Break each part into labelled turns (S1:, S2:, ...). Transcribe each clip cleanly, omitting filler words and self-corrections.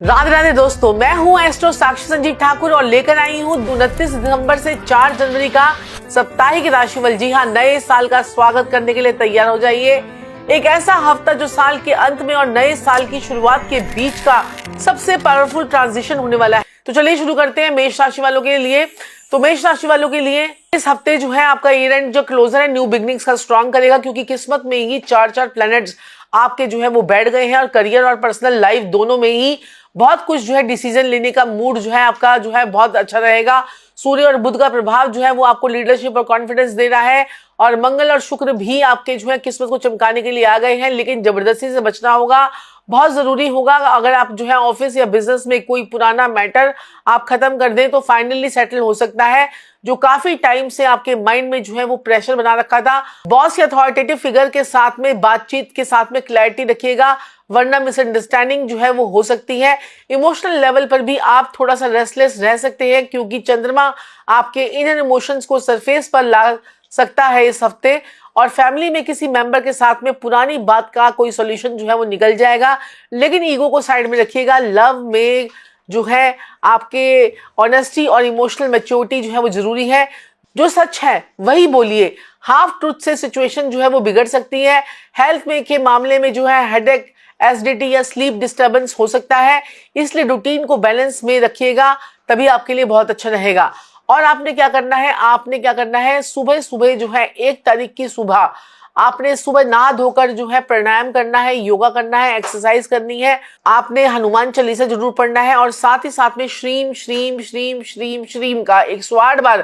S1: राधे राधे दोस्तों, मैं हूं एस्ट्रो साक्षी संजीव ठाकुर और लेकर आई हूं 29 दिसंबर से 4 जनवरी का साप्ताहिक राशिफल। जी हां, नए साल का स्वागत करने के लिए तैयार हो जाइए। एक ऐसा हफ्ता जो साल के अंत में और नए साल की शुरुआत के बीच का सबसे पावरफुल ट्रांजिशन होने वाला है। तो चलिए शुरू करते हैं मेष राशि वालों के लिए। तो मेष राशि वालों के लिए इस हफ्ते जो है आपका ईयर एंड जो क्लोजर है न्यू बिगनिंग्स का स्ट्रॉन्ग करेगा, क्योंकि किस्मत में ही चार प्लैनेट्स आपके जो है वो बैठ गए हैं और करियर और पर्सनल लाइफ दोनों में ही बहुत कुछ जो है डिसीजन लेने का मूड जो है आपका जो है बहुत अच्छा रहेगा। सूर्य और बुध का प्रभाव जो है वो आपको लीडरशिप और कॉन्फिडेंस दे रहा है और मंगल और शुक्र भी आपके जो है किस्मत को चमकाने के लिए आ गए हैं, लेकिन जबरदस्ती से बचना होगा, बहुत जरूरी होगा। अगर आप जो है ऑफिस या बिजनेस में कोई पुराना मैटर आप खत्म कर दें तो फाइनली सेटल हो सकता है। जो काफी टाइम से आपके माइंड में जो है वो प्रेशर बना रखा था, बॉस या अथॉरिटेटिव फिगर के साथ में बातचीत के साथ में क्लैरिटी रखिएगा, वरना मिसअंडरस्टैंडिंग जो है वो हो सकती है। इमोशनल लेवल पर भी आप थोड़ा सा रेस्टलेस रह सकते हैं, क्योंकि चंद्रमा आपके इनर इमोशंस को सरफेस पर ला सकता है इस हफ्ते। और फैमिली में किसी मेंबर के साथ में पुरानी बात का कोई सॉल्यूशन जो है वो निकल जाएगा, लेकिन ईगो को साइड में रखिएगा। लव में जो है आपके ऑनेस्टी और इमोशनल मैच्योरिटी जो है वो जरूरी है। जो सच है वही बोलिए, हाफ ट्रूथ से सिचुएशन जो है वो बिगड़ सकती है। हेल्थ में के मामले में जो है हेडेक, एसिडिटी या स्लीप डिस्टर्बेंस हो सकता है, इसलिए रूटीन को बैलेंस में रखिएगा, तभी आपके लिए बहुत अच्छा रहेगा। और आपने क्या करना है, सुबह सुबह जो है 1 तारीख की सुबह आपने सुबह नहा धोकर जो है प्राणायाम करना है, योगा करना है, एक्सरसाइज करनी है, आपने हनुमान चालीसा जरूर पढ़ना है और साथ ही साथ में श्रीम श्रीम श्रीम श्रीम श्रीम का 108 बार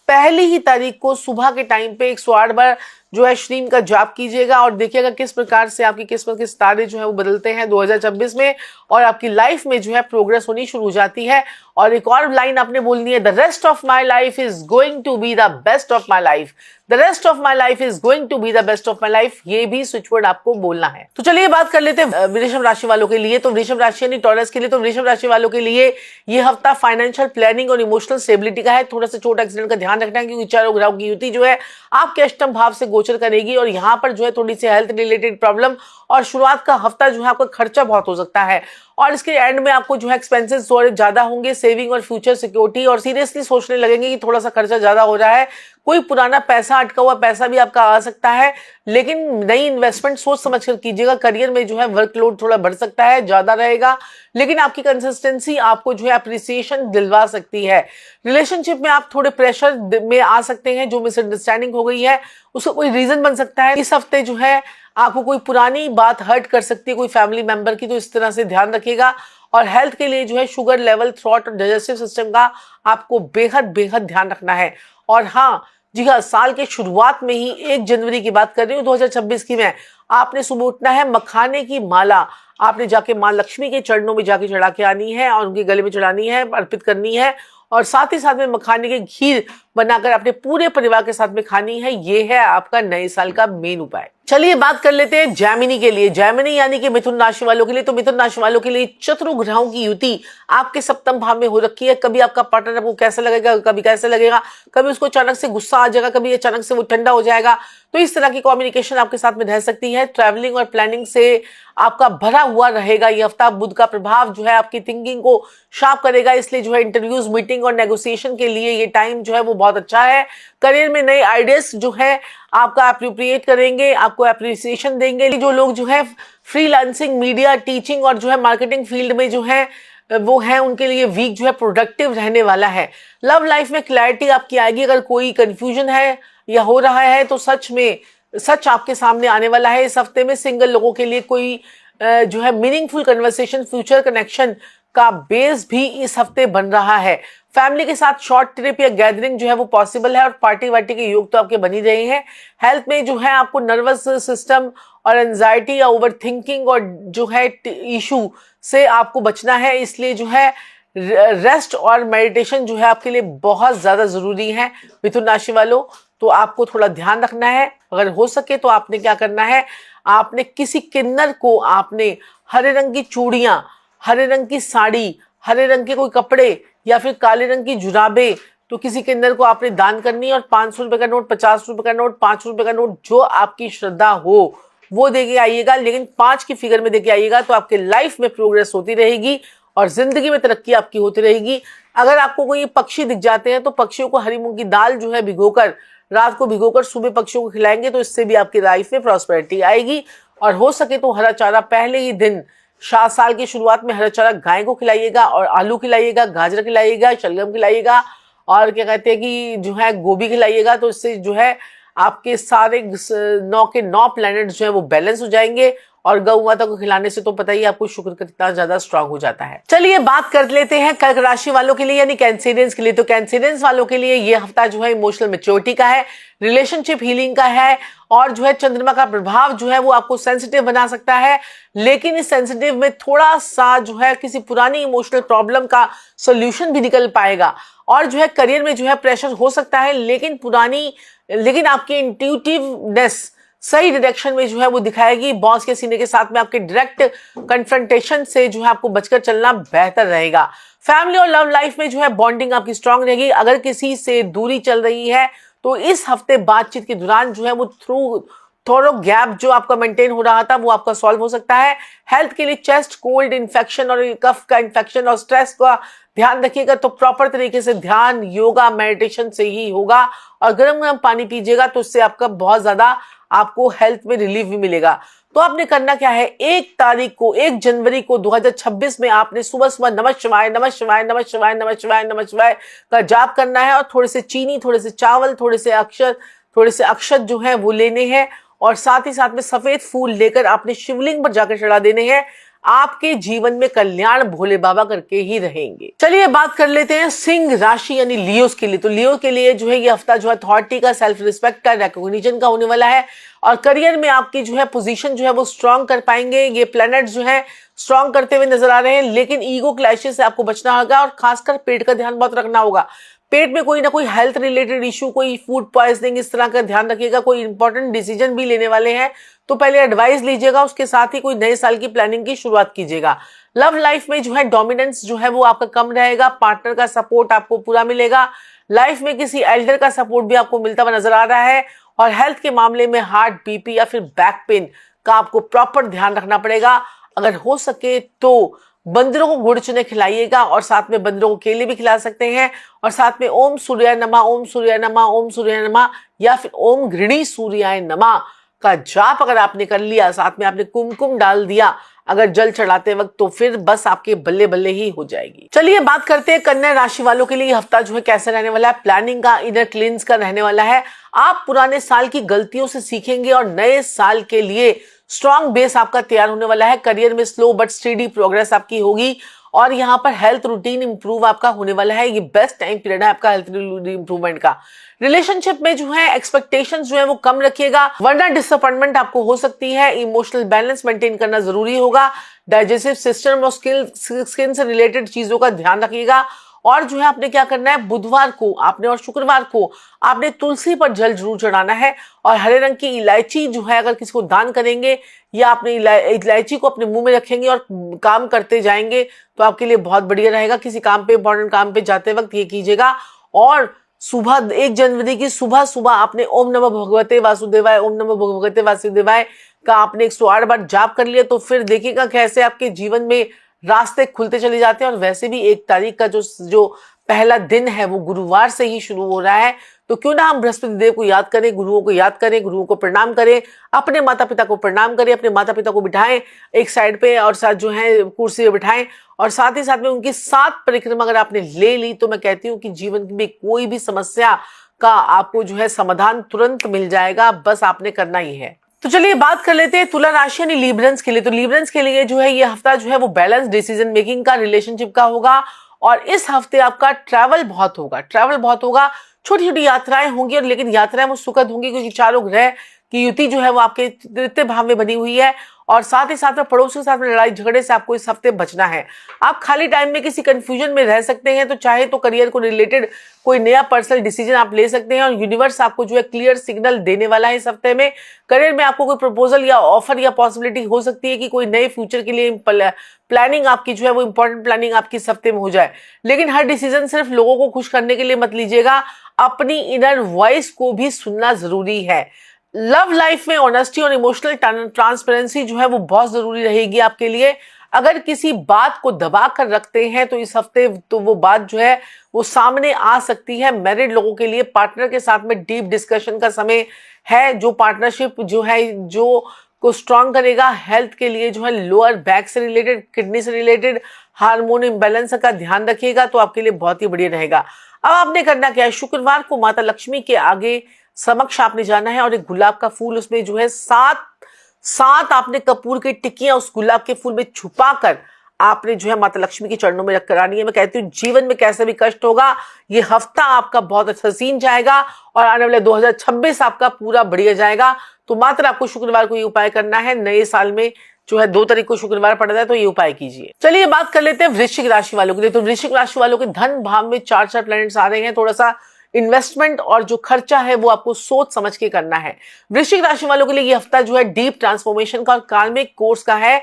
S1: पहली ही तारीख को सुबह के टाइम पे 108 बार जो है श्रीम का जाप कीजिएगा और देखिएगा किस प्रकार से आपकी किस्मत के सितारे जो है वो बदलते हैं 2026 में और आपकी लाइफ में जो है प्रोग्रेस होनी शुरू हो जाती है। और एक और लाइन आपने बोलनी है, the rest of my life is going to be the best of my life, the rest of my life is going to be the best of my life, ये भी स्विच वर्ड आपको बोलना है। तो चलिए बात कर लेते हैं वृषभ राशि वालों के लिए। तो वृषभ राशि यानी टॉरस के लिए, तो वृषभ राशि वालों के लिए ये हफ्ता फाइनेंशियल प्लानिंग और इमोशनल स्टेबिलिटी का है। थोड़ा सा चोट एक्सीडेंट का ध्यान रखना है, क्योंकि चारों ग्रहों की युति जो है आपके अष्टम भाव से गोचर करेगी और यहाँ पर जो है थोड़ी सी हेल्थ रिलेटेड प्रॉब्लम और शुरुआत का हफ्ता जो है आपका खर्चा बहुत हो सकता है और इसके एंड में आपको जो है एक्सपेंसेस थोड़े ज्यादा होंगे। सेविंग और फ्यूचर सिक्योरिटी और सीरियसली सोचने लगेंगे कि थोड़ा सा खर्चा ज्यादा हो रहा है, कोई पुराना पैसा, अटका हुआ पैसा भी आपका आ सकता है, लेकिन नई इन्वेस्टमेंट सोच समझ कर कीजिएगा। करियर में जो है वर्कलोड थोड़ा बढ़ सकता है, ज्यादा रहेगा, लेकिन आपकी कंसिस्टेंसी आपको जो है अप्रिसिएशन दिलवा सकती है। रिलेशनशिप में आप थोड़े प्रेशर में आ सकते हैं, जो मिसअंडरस्टैंडिंग हो गई है उसका कोई रीजन बन सकता है। इस हफ्ते जो है आपको कोई पुरानी बात हर्ट कर सकती है कोई फैमिली मेंबर की, तो इस तरह से ध्यान रखिएगा। और हेल्थ के लिए जो है शुगर लेवल, थ्रॉट और डाइजेस्टिव सिस्टम का आपको बेहद बेहद ध्यान रखना है। और हाँ जी हाँ, साल के शुरुआत में ही 1 जनवरी की बात कर रही हूँ 2026 की मैं, आपने सुबह उठना है, मखाने की माला आपने जाके माँ लक्ष्मी के चरणों में जाके चढ़ा के आनी है और उनके गले में चढ़ानी है, अर्पित करनी है और साथ ही साथ में मखाने के खीर बनाकर अपने पूरे परिवार के साथ में खानी है। ये है आपका नए साल का मेन उपाय। चलिए बात कर लेते हैं जैमिनी के लिए। जैमिनी यानी कि मिथुन राशि वालों के लिए, तो मिथुन राशि वालों के लिए चतुर ग्रहों की युति आपके सप्तम भाव में हो रखी है। कभी आपका पार्टनर आपको कैसा लगेगा, कभी कैसे लगेगा, कभी उसको अचानक से गुस्सा आ जाएगा, कभी अचानक से वो ठंडा हो जाएगा, तो इस तरह की कम्युनिकेशन आपके साथ में रह सकती है। ट्रैवलिंग और प्लानिंग से आपका भरा हुआ रहेगा ये हफ्ता। बुध का प्रभाव जो है आपकी थिंकिंग को शार्प करेगा, इसलिए जो है इंटरव्यूज, मीटिंग और नेगोशिएशन के लिए ये टाइम जो है वो बहुत अच्छा है। करियर में नए आइडियाज जो है आपका अप्रोप्रिएट करेंगे, आपको अप्रिसिएशन देंगे। जो लोग जो है फ्रीलांसिंग, मीडिया, टीचिंग और जो है मार्केटिंग फील्ड में जो है वो है, उनके लिए वीक जो है प्रोडक्टिव रहने वाला है। लव लाइफ में क्लैरिटी आपकी आएगी। अगर कोई कंफ्यूजन है या हो रहा है तो सच आपके सामने आने वाला है। इस हफ्ते में सिंगल लोगों के लिए कोई जो है मीनिंगफुल कन्वर्सेशन, फ्यूचर कनेक्शन का बेस भी इस हफ्ते बन रहा है। फैमिली के साथ शॉर्ट ट्रिप या गैदरिंग जो है वो पॉसिबल है और पार्टी वार्टी के योग तो आपके बनी रहे हैं। हेल्थ में जो है आपको नर्वस सिस्टम और एंजाइटी या ओवर थिंकिंग और जो है इशू से आपको बचना है, इसलिए जो है रेस्ट और मेडिटेशन जो है आपके लिए बहुत ज्यादा जरूरी है। मिथुन राशि वालों, तो आपको थोड़ा ध्यान रखना है। अगर हो सके तो आपने क्या करना है, आपने किसी किन्नर को आपने हरे रंग की चूड़ियां, हरे रंग की साड़ी, हरे रंग के कोई कपड़े या फिर काले रंग की जुराबे, तो किसी किन्नर को आपने दान करनी है और 500 रुपए का नोट, 50 रुपए का नोट, 5 रुपए का नोट, जो आपकी श्रद्धा हो वो देके आइएगा, लेकिन 5 की फिगर में देके आइएगा, तो आपके लाइफ में प्रोग्रेस होती रहेगी और जिंदगी में तरक्की आपकी होती रहेगी। अगर आपको कोई पक्षी दिख जाते हैं तो पक्षियों को हरी मूंग की दाल जो है भिगोकर, रात को भिगोकर सुबह पक्षियों को खिलाएंगे तो इससे भी आपकी लाइफ में प्रॉस्पेरिटी आएगी। और हो सके तो हरा चारा पहले ही दिन साल की शुरुआत में हरा चारा गाय को खिलाइएगा, और आलू खिलाइएगा, गाजर खिलाइएगा, शलगम खिलाइएगा, और क्या कहते हैं कि जो है गोभी खिलाइएगा। तो इससे जो है आपके सारे 9 के 9 प्लैनेट जो है वो बैलेंस हो जाएंगे। और गौ माता को खिलाने से तो पता ही आपको शुक्र कितना ज्यादा स्ट्रांग हो जाता है। चलिए बात कर लेते हैं कर्क राशि वालों के लिए यानी कैंसेरियंस के लिए। तो कैंसेरियंस वालों के लिए ये हफ्ता जो है इमोशनल मैच्योरिटी का है, रिलेशनशिप हीलिंग का है, और जो है चंद्रमा का प्रभाव जो है वो आपको सेंसिटिव बना सकता है। लेकिन इस सेंसिटिव में थोड़ा सा जो है किसी पुरानी इमोशनल प्रॉब्लम का सोल्यूशन भी निकल पाएगा। और जो है करियर में जो है प्रेशर हो सकता है, लेकिन आपकी इंट्यूटिवनेस सही डायरेक्शन में जो है वो दिखाएगी। बॉस के सीने के साथ में आपके डायरेक्ट कन्फ्रंटेशन से जो है आपको बचकर चलना बेहतर रहेगा। फैमिली और लव लाइफ में जो है बॉन्डिंग आपकी स्ट्रांग रहेगी। अगर किसी से दूरी चल रही है तो इस हफ्ते बातचीत के दौरान जो है वो थोड़ा गैप जो आपका मेंटेन हो रहा था वो आपका सॉल्व हो सकता है। हेल्थ के लिए चेस्ट, कोल्ड इन्फेक्शन और कफ का इन्फेक्शन और स्ट्रेस का ध्यान रखिएगा। तो प्रॉपर तरीके से ध्यान, योगा, मेडिटेशन से ही होगा। और गर्म गर्म पानी पीजिएगा तो इससे आपका बहुत ज्यादा आपको हेल्थ में रिलीफ भी मिलेगा। तो आपने करना क्या है, 1 जनवरी को 2026 में आपने सुबह सुबह नमः शिवाय नमः शिवाय नमः शिवाय नमः शिवाय नमः शिवाय का जाप करना है। और थोड़े से चीनी, थोड़े से चावल, थोड़े से अक्षत जो है वो लेने हैं। और साथ ही साथ में सफेद फूल लेकर आपने शिवलिंग पर जाकर चढ़ा देने हैं। आपके जीवन में कल्याण भोले बाबा करके ही रहेंगे। चलिए बात कर लेते हैं सिंह राशि यानी लियोस के लिए। तो लियो के लिए जो है ये हफ्ता जो है अथॉरिटी का, सेल्फ रिस्पेक्ट का, रिकॉग्निशन का होने वाला है। और करियर में आपकी जो है पोजीशन जो है वो स्ट्रांग कर पाएंगे। ये प्लैनेट जो है स्ट्रांग करते हुए नजर आ रहे हैं, लेकिन ईगो क्लैशेस से आपको बचना होगा। और खासकर पेट का ध्यान बहुत रखना होगा। पेट में कोई ना कोई हेल्थ रिलेटेड इशू, कोई फूड पॉइजनिंग, इस तरह का ध्यान रखिएगा। कोई इंपॉर्टेंट डिसीजन भी लेने वाले हैं तो पहले एडवाइस लीजिएगा, उसके साथ ही कोई नए साल की प्लानिंग की शुरुआत कीजिएगा। लव लाइफ में जो है डोमिनेंस जो है वो आपका कम रहेगा। पार्टनर का सपोर्ट आपको पूरा मिलेगा। लाइफ में किसी एल्डर का सपोर्ट भी आपको मिलता हुआ नजर आ रहा है। और हेल्थ के मामले में हार्ट, बीपी या फिर बैक पेन का आपको प्रॉपर ध्यान रखना पड़ेगा। अगर हो सके तो बंदरों को गुड़ चने खिलाइएगा, और साथ में बंदरों को केले भी खिला सकते हैं। और साथ में ओम सूर्याय नमः, ओम सूर्याय नमः, ओम सूर्याय नमः या फिर ओम गृणी सूर्याय नमः का जाप अगर आपने कर लिया, साथ में आपने कुमकुम डाल दिया अगर जल चढ़ाते वक्त, तो फिर बस आपके बल्ले बल्ले ही हो जाएगी। चलिए बात करते हैं कन्या राशि वालों के लिए हफ्ता जो है कैसे रहने वाला है। प्लानिंग का, इनर क्लींस का रहने वाला है। आप पुराने साल की गलतियों से सीखेंगे और नए साल के लिए स्ट्रॉन्ग बेस आपका तैयार होने वाला है। करियर में स्लो बट स्टेडी प्रोग्रेस आपकी होगी। और यहाँ पर हेल्थ रूटीन इंप्रूव आपका होने वाला है। ये बेस्ट टाइम पीरियड है आपका हेल्थ इंप्रूवमेंट का। रिलेशनशिप में जो है एक्सपेक्टेशंस जो है वो कम रखिएगा, वरना डिसअपॉइंटमेंट आपको हो सकती है। इमोशनल बैलेंस मेंटेन करना जरूरी होगा। डाइजेस्टिव सिस्टम और स्किन से रिलेटेड चीजों का ध्यान रखिएगा। और जो है आपने क्या करना है, बुधवार को आपने और शुक्रवार को आपने तुलसी पर जल जरूर चढ़ाना है। और हरे रंग की इलायची जो है अगर किसी को दान करेंगे या अपने इलायची को अपने मुंह में रखेंगे और काम करते जाएंगे तो आपके लिए बहुत बढ़िया रहेगा। किसी काम पे, इंपॉर्टेंट काम पे जाते वक्त ये कीजिएगा। और सुबह 1 जनवरी की सुबह आपने ओम नमः भगवते वासुदेवाय, ओम नमः भगवते वासुदेवाय का आपने 108 बार जाप कर लिया, तो फिर देखिएगा कैसे आपके जीवन में रास्ते खुलते चले जाते हैं। और वैसे भी 1 तारीख का जो पहला दिन है वो गुरुवार से ही शुरू हो रहा है। तो क्यों ना हम बृहस्पति देव को याद करें, गुरुओं को याद करें, गुरुओं को प्रणाम करें, अपने माता पिता को प्रणाम करें, अपने माता पिता को बिठाएं एक साइड पे और साथ जो है कुर्सी पे बिठाएं। और साथ ही साथ में उनकी 7 परिक्रमा अगर आपने ले ली तो मैं कहती हूँ कि जीवन में कोई भी समस्या का आपको जो है समाधान तुरंत मिल जाएगा। बस आपने करना ही है। तो चलिए बात कर लेते हैं तुला राशि यानी लिब्रंस के लिए। तो लिब्रंस के लिए जो है ये हफ्ता जो है वो बैलेंस डिसीजन मेकिंग का, रिलेशनशिप का होगा। और इस हफ्ते आपका ट्रैवल बहुत होगा। छोटी छोटी यात्राएं होंगी, और लेकिन यात्राएं वो सुखद होंगी क्योंकि चारों ग्रह की युति जो है वो आपके तृतीय भाव में बनी हुई है। और साथ ही साथ में पड़ोसियों के साथ में लड़ाई झगड़े से आपको इस हफ्ते बचना है। आप खाली टाइम में किसी कंफ्यूजन में रह सकते हैं, तो चाहे तो करियर को रिलेटेड कोई नया पर्सनल डिसीजन आप ले सकते हैं। और यूनिवर्स आपको जो है क्लियर सिग्नल देने वाला है इस हफ्ते में। करियर में आपको कोई प्रपोजल या ऑफर या पॉसिबिलिटी हो सकती है कि कोई नए फ्यूचर के लिए प्लानिंग आपकी जो है वो इंपॉर्टेंट प्लानिंग आपकी इस हफ्ते में हो जाए। लेकिन हर डिसीजन सिर्फ लोगों को खुश करने के लिए मत लीजिएगा, अपनी इनर वॉइस को भी सुनना जरूरी है। लव लाइफ में ऑनेस्टी और इमोशनल ट्रांसपेरेंसी जो है वो बहुत जरूरी रहेगी आपके लिए। अगर किसी बात को दबा कर रखते हैं तो इस हफ्ते तो वो बात जो है वो सामने आ सकती है। मैरिड लोगों के लिए पार्टनर के साथ में डीप डिस्कशन का समय है, जो पार्टनरशिप जो है जो को स्ट्रांग करेगा। हेल्थ के लिए जो है लोअर बैक से रिलेटेड, किडनी से रिलेटेड हार्मोन इम्बैलेंस का ध्यान रखिएगा तो आपके लिए बहुत ही बढ़िया रहेगा। अब आपने करना क्या है, शुक्रवार को माता लक्ष्मी के आगे समक्ष आपने जाना है और एक गुलाब का फूल उसमें जो है सात आपने कपूर की टिक्कियां उस गुलाब के फूल में छुपाकर आपने जो है माता लक्ष्मी के चरणों में रख कर आनी है। मैं कहती हूँ जीवन में कैसे भी कष्ट होगा, ये हफ्ता आपका बहुत हसीन जाएगा और आने वाले 2026 आपका पूरा बढ़िया जाएगा। तो मात्र आपको शुक्रवार को ये उपाय करना है। नए साल में जो है 2 तारीख को शुक्रवार पड़ता है तो ये उपाय कीजिए। चलिए बात कर लेते हैं वृश्चिक राशि वालों के लिए। तो वृश्चिक राशि वालों के धन भाव में 4 प्लैनेट्स आ रहे हैं। थोड़ा सा इन्वेस्टमेंट और जो खर्चा है वो आपको सोच समझ के करना है। वृश्चिक राशि वालों के लिए ये हफ्ता जो है डीप ट्रांसफॉर्मेशन का और कार्मिक कोर्स का है,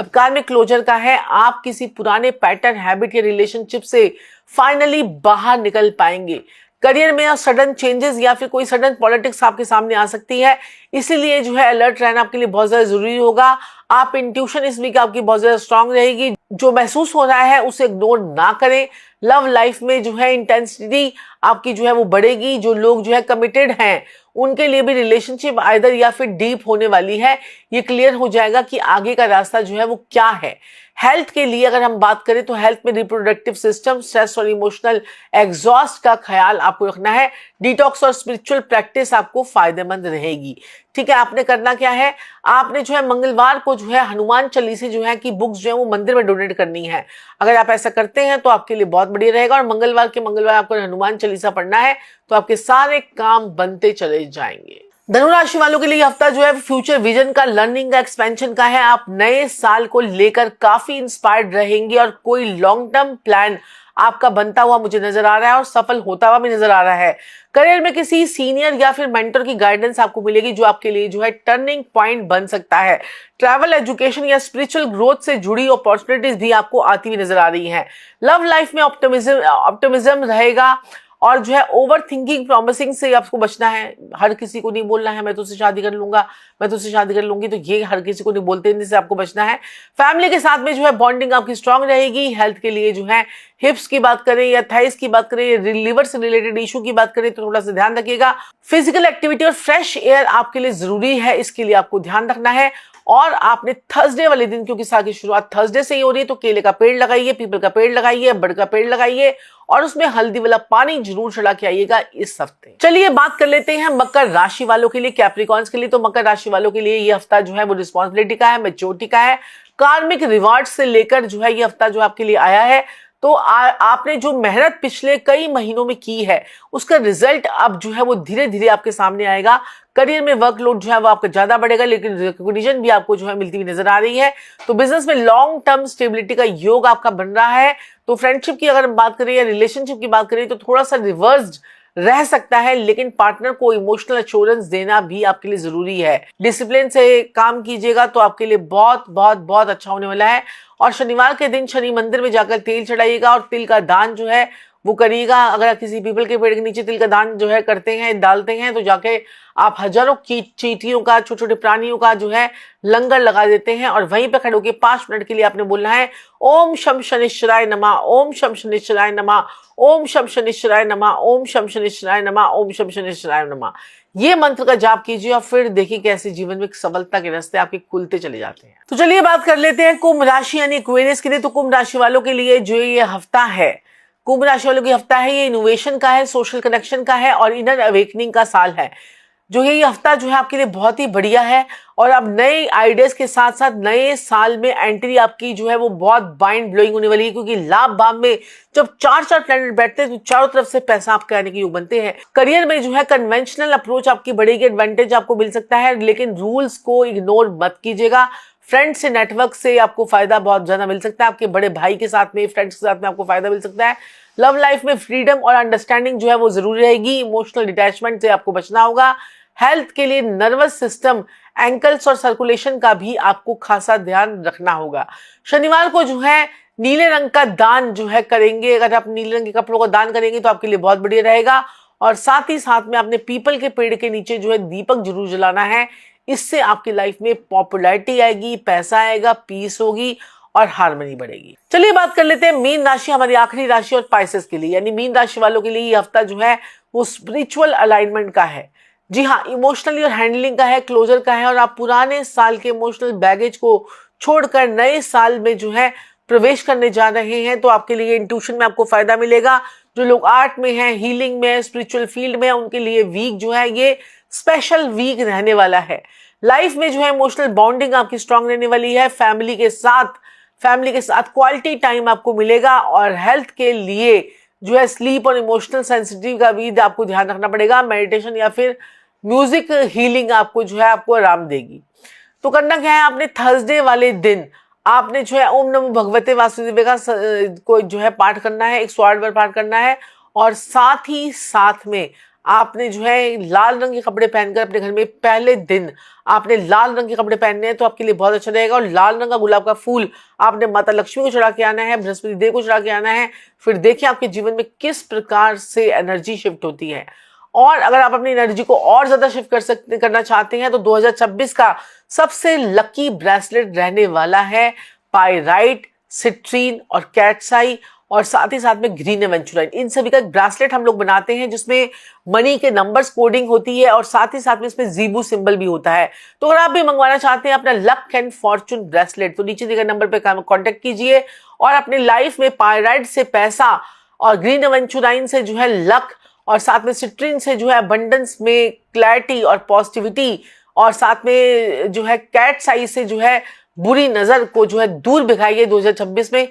S1: कार्मिक क्लोजर का है। आप किसी पुराने पैटर्न, हैबिट या रिलेशनशिप से फाइनली बाहर निकल पाएंगे। करियर में सडन चेंजेस या फिर कोई सडन पॉलिटिक्स आपके सामने आ सकती है, इसीलिए जो है अलर्ट रहना आपके लिए बहुत ज्यादा जरूरी होगा। आप इंट्यूशन इस वीक आपकी बहुत ज्यादा स्ट्रांग रहेगी। जो महसूस हो रहा है उसे इग्नोर ना करें। लव लाइफ में जो है इंटेंसिटी आपकी जो है वो बढ़ेगी। जो लोग जो है कमिटेड हैं उनके लिए भी रिलेशनशिप आइदर या फिर डीप होने वाली है। ये क्लियर हो जाएगा कि आगे का रास्ता जो है वो क्या है। हेल्थ के लिए अगर हम बात करें तो हेल्थ में रिप्रोडक्टिव सिस्टम, स्ट्रेस और इमोशनल एग्जॉस्ट का ख्याल आपको रखना है। डिटॉक्स और स्पिरिचुअल प्रैक्टिस आपको फायदेमंद रहेगी। ठीक है, आपने करना क्या है, आपने जो है मंगलवार को जो है हनुमान चालीसा जो है की बुक्स जो है वो मंदिर में डोनेट करनी है। अगर आप ऐसा करते हैं तो आपके लिए बहुत बढ़िया रहेगा। और मंगलवार आपको हनुमान चालीसा पढ़ना है तो आपके सारे काम बनते चले जाएंगे। धनुराशि वालों के लिए हफ्ता जो है फ्यूचर विजन का, लर्निंग का, एक्सपेंशन का है। आप नए साल को लेकर काफी इंस्पायर्ड रहेंगे और कोई लॉन्ग टर्म प्लान आपका बनता हुआ मुझे नजर आ रहा है और सफल होता हुआ भी नजर आ रहा है। करियर में किसी सीनियर या फिर मेंटर की गाइडेंस आपको मिलेगी जो आपके लिए जो है टर्निंग पॉइंट बन सकता है। ट्रैवल, एजुकेशन या स्पिरिचुअल ग्रोथ से जुड़ी अपॉर्चुनिटीज भी आपको आती हुई नजर आ रही हैं। लव लाइफ में ऑप्टिमिज्म रहेगा और जो है ओवर थिंकिंग, प्रॉमिसिंग से आपको बचना है। हर किसी को नहीं बोलना है मैं तुझसे शादी कर लूंगा, मैं तुझसे शादी कर लूंगी, तो ये हर किसी को नहीं बोलते, इनसे आपको बचना है। फैमिली के साथ में जो है बॉन्डिंग आपकी स्ट्रांग रहेगी। हेल्थ के लिए जो है हिप्स की बात करें या थाइस की बात करें या लिवर से रिलेटेड इशू की बात करें तो थोड़ा सा ध्यान रखिएगा। फिजिकल एक्टिविटी और फ्रेश एयर आपके लिए जरूरी है, इसके लिए आपको ध्यान रखना है। और आपने थर्सडे वाले दिन, क्योंकि साल की शुरुआत थर्सडे से ही हो रही है, तो केले का पेड़ लगाइए, पीपल का पेड़ लगाइए, बड़ का पेड़ लगाइए और उसमें हल्दी वाला पानी जरूर चढ़ा के आइएगा इस हफ्ते। चलिए बात कर लेते हैं मकर राशि वालों के लिए, कैप्रिकॉर्न्स के लिए। तो मकर राशि वालों के लिए ये हफ्ता जो है वो रिस्पॉन्सिबिलिटी का है, मैच्योरिटी का है। कार्मिक रिवार्ड से लेकर जो है ये हफ्ता जो आपके लिए आया है, तो आपने जो मेहनत पिछले कई महीनों में की है उसका रिजल्ट अब जो है वो धीरे धीरे आपके सामने आएगा। करियर में वर्कलोड जो है वो आपका ज्यादा बढ़ेगा, लेकिन रिकॉग्निशन भी आपको जो है मिलती हुई नजर आ रही है। तो बिजनेस में लॉन्ग टर्म स्टेबिलिटी का योग आपका बन रहा है। तो फ्रेंडशिप की अगर हम बात करें या रिलेशनशिप की बात करें तो थोड़ा सा रिवर्स्ड रह सकता है, लेकिन पार्टनर को इमोशनल एश्योरेंस देना भी आपके लिए जरूरी है। डिसिप्लिन से काम कीजिएगा तो आपके लिए बहुत बहुत बहुत अच्छा होने वाला है। और शनिवार के दिन शनि मंदिर में जाकर तेल चढ़ाइएगा और तिल का दान जो है वो करिएगा। अगर आप किसी पीपल के पेड़ के नीचे तिल का दान जो है करते हैं, डालते हैं, तो जाके आप हजारों चींटियों का, छोटे छोटे प्राणियों का जो है लंगर लगा देते हैं। और वहीं पे खड़े होकर 5 मिनट के लिए आपने बोलना है ओम शम शनिश्चराय नमः, ओम शम शनिश्चराय नमः, ओम शम शनिश्चराय नमः, ओम शम शनिश्चराय नमः, ओम शम शनिश्चराय नमः। ये मंत्र का जाप कीजिए और फिर देखिए कैसे जीवन में सफलता के रास्ते आपके खुलते चले जाते हैं। तो चलिए बात कर लेते हैं कुंभ राशि यानी एक्वेरियस के लिए। तो कुंभ राशि वालों के लिए जो ये हफ्ता है, कुंभ राशि वालों की हफ्ता है, ये इनोवेशन का है, सोशल कनेक्शन का है और इनर अवेकनिंग का साल है। जो ये हफ्ता जो है आपके लिए बहुत ही बढ़िया है और अब नए आइडियाज के साथ साथ नए साल में एंट्री आपकी जो है वो बहुत माइंड ब्लोइंग होने वाली है, क्योंकि लाभ भाव में जब 4 प्लैनेट बैठते हैं तो चारों तरफ से पैसा आपके आने के योग बनते हैं। करियर में जो है कन्वेंशनल अप्रोच आपकी बढ़ेगी, एडवांटेज आपको मिल सकता है, लेकिन रूल्स को इग्नोर मत कीजिएगा। फ्रेंड से, नेटवर्क से आपको फायदा बहुत ज्यादा मिल सकता है। आपके बड़े भाई के साथ में, फ्रेंड्स के साथ में आपको फायदा मिल सकता है। लव लाइफ में फ्रीडम और अंडरस्टैंडिंग जो है वो जरूरी रहेगी। इमोशनल डिटैचमेंट से आपको बचना होगा। हेल्थ के लिए नर्वस सिस्टम, एंकल्स और सर्कुलेशन का भी आपको खासा ध्यान रखना होगा। शनिवार को जो है नीले रंग का दान जो है करेंगे, अगर आप नीले रंग के कपड़ों का दान करेंगे तो आपके लिए बहुत बढ़िया रहेगा। और साथ ही साथ में आपने पीपल के पेड़ के नीचे जो है दीपक जरूर जलाना है। इससे आपकी लाइफ में पॉपुलैरिटी आएगी, पैसा आएगा, पीस होगी और हार्मनी बढ़ेगी। चलिए बात कर लेते हैं मीन राशि, हमारी आखिरी राशि और स्पाइसेस के लिए, यानी मीन राशि वालों के लिए ये हफ्ता जो है वो स्पिरिचुअल अलाइनमेंट का है। जी हाँ, इमोशनली और हैंडलिंग का है, क्लोजर का है, और आप पुराने साल के इमोशनल बैगेज को छोड़कर नए साल में जो है प्रवेश करने जा रहे हैं। तो आपके लिए इंट्यूशन में आपको फायदा मिलेगा। जो लोग आर्ट में हैं, हीलिंग में, स्पिरिचुअल फील्ड में, उनके लिए वीक जो है ये स्पेशल वीक रहने वाला है। लाइफ में जो है इमोशनल बॉन्डिंग आपकी स्ट्रांग रहने वाली है। फैमिली के साथ क्वालिटी टाइम आपको मिलेगा। और हेल्थ के लिए जो है स्लीप और इमोशनल सेंसिटिव का भी आपको ध्यान रखना पड़ेगा। मेडिटेशन या फिर म्यूजिक हीलिंग आपको जो है आपको आराम देगी। तो करना क्या है, आपने थर्सडे वाले दिन आपने जो है ओम नमो भगवते वासुदेव का को जो है पाठ करना है, 108 बार पाठ करना है। और साथ ही साथ में आपने जो है लाल रंग के कपड़े पहनकर अपने घर में पहले दिन आपने लाल रंग के कपड़े पहनने हैं, तो आपके लिए बहुत अच्छा रहेगा। और लाल रंग का गुलाब का फूल आपने माता लक्ष्मी को चढ़ा के आना है, बृहस्पति देव को चढ़ा के आना है। फिर देखिए आपके जीवन में किस प्रकार से एनर्जी शिफ्ट होती है। और अगर आप अपनी एनर्जी को और ज्यादा शिफ्ट करना चाहते हैं तो 2026 का सबसे लकी ब्रेसलेट रहने वाला है पाइराइट, सिट्रीन और कैट्साई, और साथ ही साथ में ग्रीन एवेंचुराइन। इन सभी का एक ब्रेसलेट हम लोग बनाते हैं जिसमें मनी के नंबर्स कोडिंग होती है और साथ ही साथ में इसमें जीबू सिंबल भी होता है। तो अगर आप भी मंगवाना चाहते हैं अपना लक एंड फॉर्चून ब्रेसलेट तो नीचे दिए गए नंबर पर कॉन्टेक्ट कीजिए और अपनी लाइफ में पाइराइट से पैसा और ग्रीन एवेंचुराइन से जो है लक और साथ में सिट्रीन से जो है अबंडेंस में क्लैरिटी और पॉजिटिविटी, और साथ में जो है कैट्स आई से जो है बुरी नजर को जो है दूर भिगाइए 2026 में।